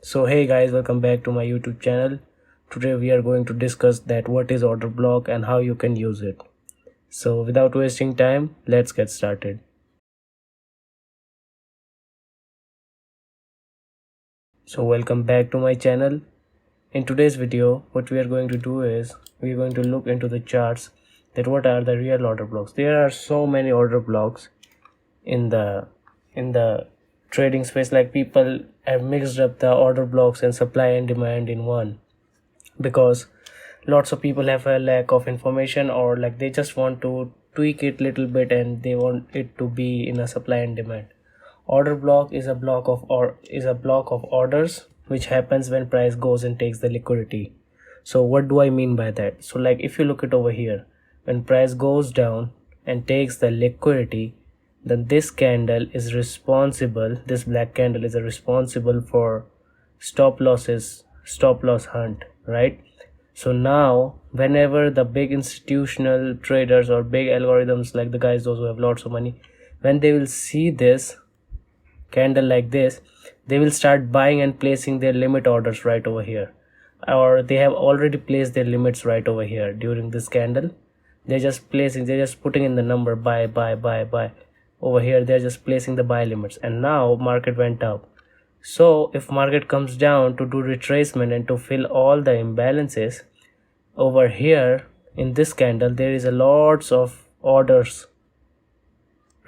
So hey guys, welcome back to my YouTube channel. Today we are going to discuss that what is order block and how you can use it. So without wasting time, let's get started. So welcome back to my channel. In today's video, what we are going to do is we are going to look into the charts that what are the real order blocks. There are so many order blocks in the trading space, like people have mixed up the order blocks and supply and demand in one, because lots of people have a lack of information, or like they just want to tweak it little bit and they want it to be in a supply and demand. Order block is a block of orders which happens when price goes and takes the liquidity. So what do I mean by that? So like if you look it over here, when price goes down and takes the liquidity, then this candle is responsible, this black candle is responsible for stop loss hunt, right? So now whenever the big institutional traders or big algorithms, like the guys those who have lots of money, when they will see this candle like this, they will start buying and placing their limit orders right over here, or they have already placed their limits right over here during this candle. They're just putting in the number buy. Over here they're just placing the buy limits, and now market went up. So if market comes down to do retracement and to fill all the imbalances, over here in this candle there is a lots of orders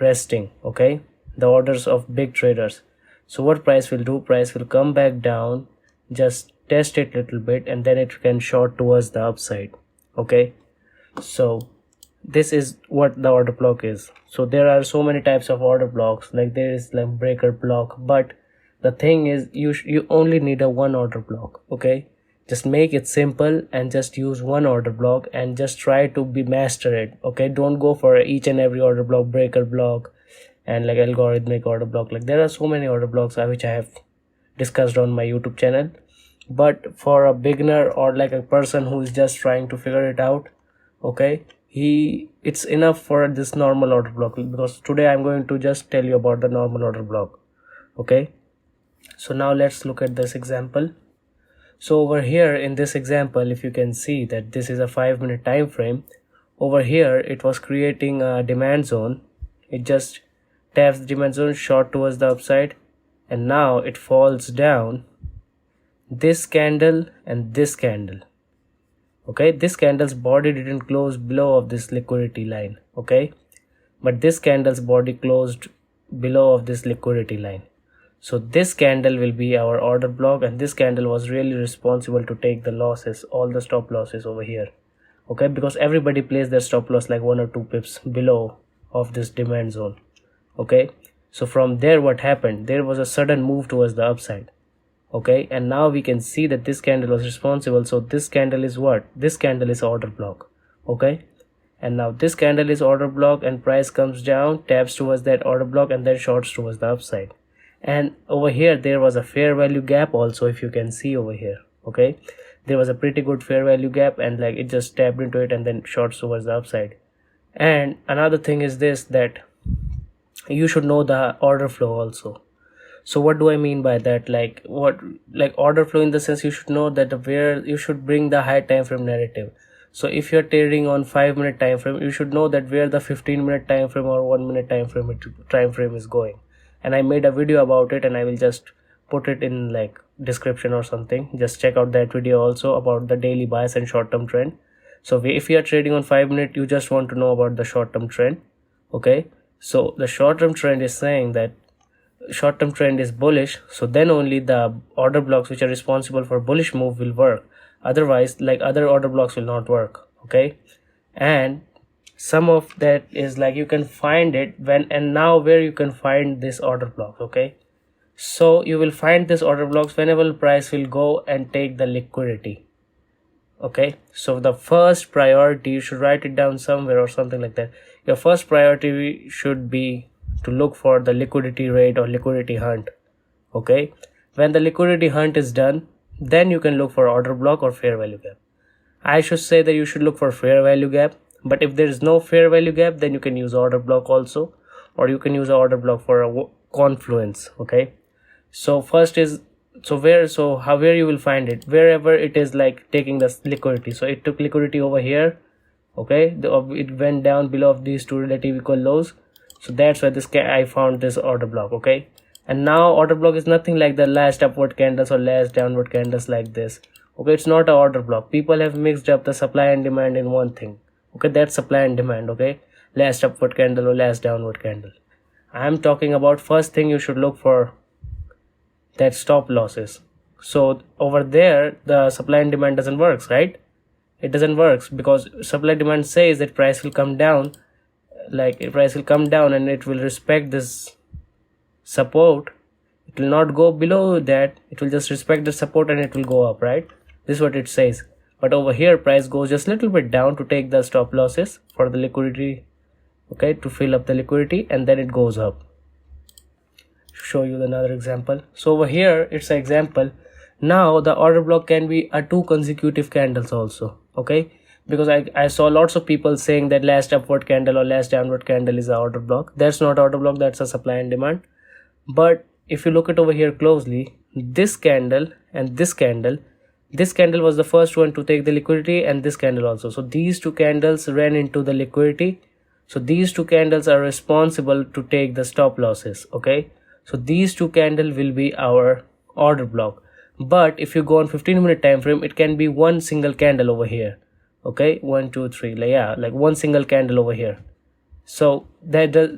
resting, okay, the orders of big traders. So what price will do, price will come back down, just test it little bit, and then it can short towards the upside, okay. So this is what the order block is. So there are so many types of order blocks, like there is like breaker block, but the thing is you only need a one order block, okay. Just make it simple and just use one order block and just try to be master it, okay. Don't go for each and every order block, breaker block and like algorithmic order block. Like there are so many order blocks which I have discussed on my YouTube channel, but for a beginner or like a person who is just trying to figure it out, okay, it's enough for this normal order block, because today I'm going to just tell you about the normal order block, okay. So now let's look at this example. So over here in this example, if you can see that this is a 5-minute time frame, over here it was creating a demand zone. It just taps the demand zone, short towards the upside, and now it falls down this candle and this candle, okay. This candle's body didn't close below of this liquidity line, okay, but this candle's body closed below of this liquidity line. So this candle will be our order block, and this candle was really responsible to take the losses, all the stop losses over here, okay, because everybody placed their stop loss like 1 or 2 pips below of this demand zone, okay. So from there what happened, there was a sudden move towards the upside, okay, and now we can see that this candle was responsible. So this candle is what, this candle is order block, okay, and now this candle is order block, and price comes down, taps towards that order block, and then shorts towards the upside. And over here there was a fair value gap also, if you can see over here, okay, there was a pretty good fair value gap, and like it just tapped into it and then shorts towards the upside. And another thing is this, that you should know the order flow also. So what do I mean by that? Like order flow in the sense, you should know that where you should bring the high time frame narrative. So if you're trading on 5-minute time frame, you should know that where the 15-minute time frame or 1-minute time frame is going. And I made a video about it, and I will just put it in like description or something. Just check out that video also about the daily bias and short-term trend. So if you are trading on 5-minute, you just want to know about the short-term trend, okay. So the short-term trend is saying that short-term trend is bullish, so then only the order blocks which are responsible for bullish move will work. Otherwise, like other order blocks will not work, okay. And some of that is like you can find it and now where you can find this order block, okay. So you will find this order blocks whenever price will go and take the liquidity, okay. So the first priority, you should write it down somewhere or something like that. Your first priority should be to look for the liquidity rate or liquidity hunt, okay. When the liquidity hunt is done, then you can look for order block or fair value gap. I should say that you should look for fair value gap, but if there is no fair value gap, then you can use order block also, or you can use an order block for a confluence, okay. So first is where you will find it, wherever it is like taking the liquidity. So it took liquidity over here, okay, it went down below of these two relative equal lows. So that's why I found this order block, okay. And now order block is nothing like the last upward candles or last downward candles like this, okay. It's not a order block. People have mixed up the supply and demand in one thing, okay. That's supply and demand, okay. Last upward candle or last downward candle. I am talking about first thing you should look for, that stop losses. So over there the supply and demand doesn't work, right? It doesn't work because supply demand says that price will come down, like price will come down and it will respect this support. It will not go below that, it will just respect the support and it will go up, right? This is what it says. But over here price goes just a little bit down to take the stop losses for the liquidity, okay, to fill up the liquidity, and then it goes up. Show you another example. So over here it's an example. Now the order block can be a 2 consecutive candles also, okay, because I saw lots of people saying that last upward candle or last downward candle is a order block. That's not order block, that's a supply and demand. But if you look at over here closely, this candle and this candle was the first one to take the liquidity, and this candle also. So these two candles ran into the liquidity. So these two candles are responsible to take the stop losses, okay. So these two candles will be our order block. But if you go on 15-minute time frame, it can be one single candle over here, okay, 1 2 3, like one single candle over here. So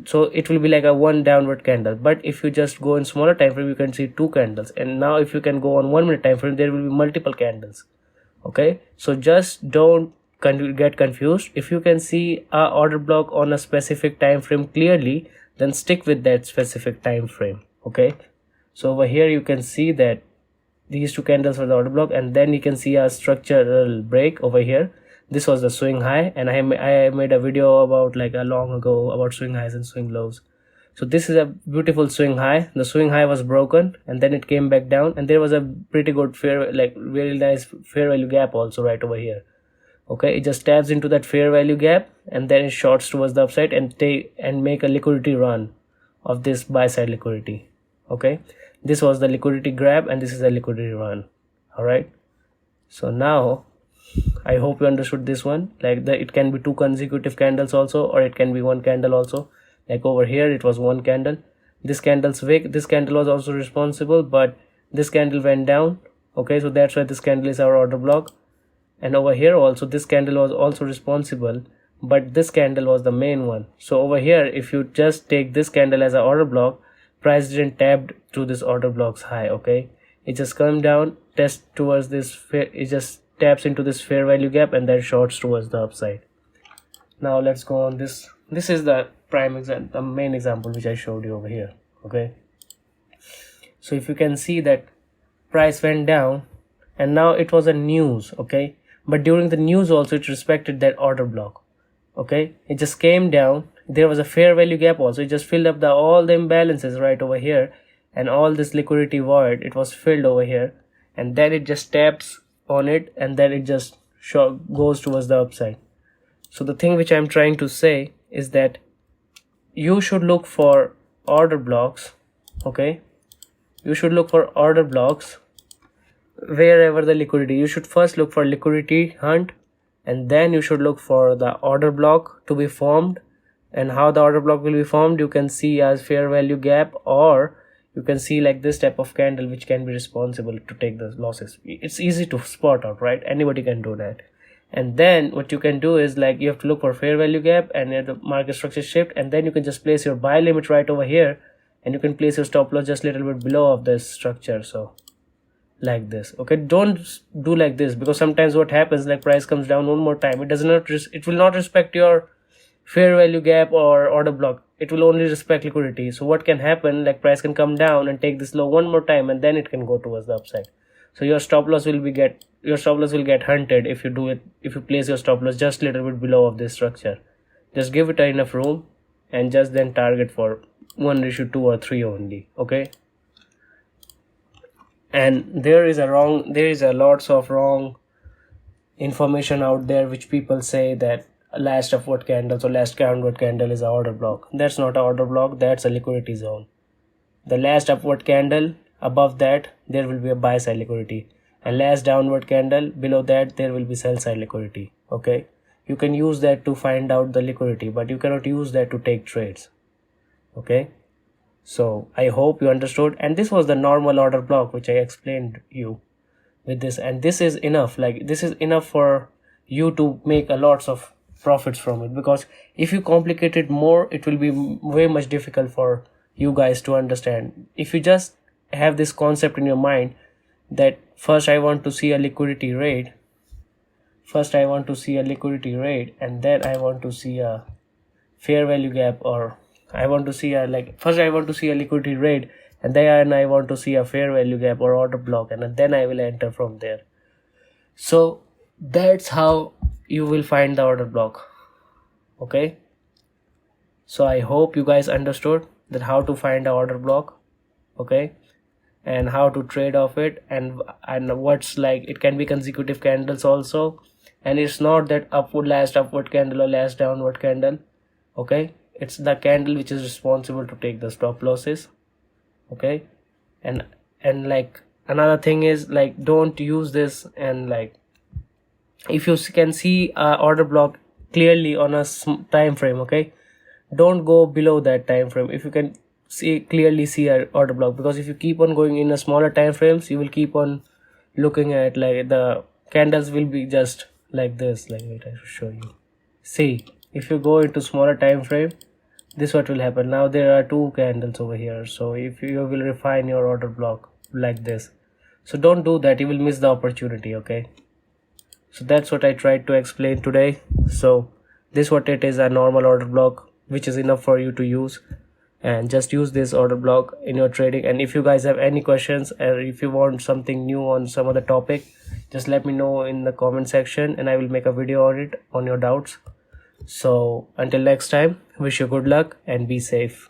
so it will be like a one downward candle. But if you just go in smaller time frame, you can see 2 candles. And now if you can go on 1-minute time frame, there will be multiple candles, okay. So just don't get confused. If you can see a order block on a specific time frame clearly, then stick with that specific time frame, okay. So over here you can see that these 2 candles are the order block, and then you can see a structural break over here. This was the swing high, and I made a video about like a long ago about swing highs and swing lows. So this is a beautiful swing high. The swing high was broken and then it came back down, and there was a pretty good really nice fair value gap also right over here, okay. It just taps into that fair value gap and then it shorts towards the upside and make a liquidity run of this buy side liquidity, okay. This was the liquidity grab and this is a liquidity run, all right. So now I hope you understood this one. Like it can be 2 consecutive candles also, or it can be 1 candle also. Like over here it was 1 candle. This candle's wick, this candle was also responsible, but this candle went down, okay. So that's why this candle is our order block. And over here also this candle was also responsible, but this candle was the main one. So over here if you just take this candle as an order block, price didn't tap to this order block's high, okay. It just come down, test towards this, it just taps into this fair value gap and then shorts towards the upside. Now let's go on this. This is the prime example, the main example which I showed you over here, okay. So if you can see that price went down and now it was a news, okay, but during the news also it respected that order block, okay. It just came down, there was a fair value gap also, it just filled up all the imbalances right over here, and all this liquidity void, it was filled over here, and then it just taps on it and then it just goes towards the upside. So the thing which I'm trying to say is that you should look for order blocks, okay. You should look for order blocks wherever the liquidity, you should first look for liquidity hunt, and then you should look for the order block to be formed. And how the order block will be formed, you can see as fair value gap, or you can see like this type of candle which can be responsible to take the losses. It's easy to spot out, right? Anybody can do that. And then what you can do is like you have to look for fair value gap and the market structure shift, and then you can just place your buy limit right over here, and you can place your stop loss just a little bit below of this structure. So like this, okay. Don't do like this, because sometimes what happens, like price comes down one more time, it will not respect your fair value gap or order block, it will only respect liquidity. So what can happen, like price can come down and take this low one more time, and then it can go towards the upside. So your stop loss will get hunted if you place your stop loss just a little bit below of this structure. Just give it enough room and just then target for 1:2 or 3 only, okay. And there is a lots of wrong information out there which people say that last upward candle or last downward candle is an order block. That's not an order block, that's a liquidity zone. The last upward candle, above that there will be a buy side liquidity, and last downward candle below that there will be sell side liquidity. Okay, you can use that to find out the liquidity, but you cannot use that to take trades. Okay, so I hope you understood, and this was the normal order block which I explained you with this, and this is enough. Like, this is enough for you to make a lots of profits from it, because if you complicate it more, it will be way much difficult for you guys to understand. If you just have this concept in your mind that first I want to see a liquidity rate, and then I want to see a fair value gap, or I want to see a, like, first I want to see a liquidity rate, and then I want to see a fair value gap or order block, and then I will enter from there. So that's how you will find the order block. Okay, so I hope you guys understood that how to find the order block. Okay, and how to trade off it, and what's, like, it can be consecutive candles also, and it's not that last upward candle or last downward candle. Okay, it's the candle which is responsible to take the stop losses. Okay, and like, another thing is, like, don't use this, and like, if you can see order block clearly on a time frame, okay, don't go below that time frame if you can clearly see a order block, because if you keep on going in a smaller time frames, you will keep on looking at, like, the candles will be just like this. Like, wait, I should show you. See, if you go into smaller time frame, this what will happen. Now there are two candles over here, so if you will refine your order block like this, so don't do that, you will miss the opportunity. Okay, so that's what I tried to explain today. So this what it is, a normal order block which is enough for you to use, and just use this order block in your trading. And if you guys have any questions, or if you want something new on some other topic, just let me know in the comment section, and I will make a video on it, on your doubts. So until next time, wish you good luck and be safe.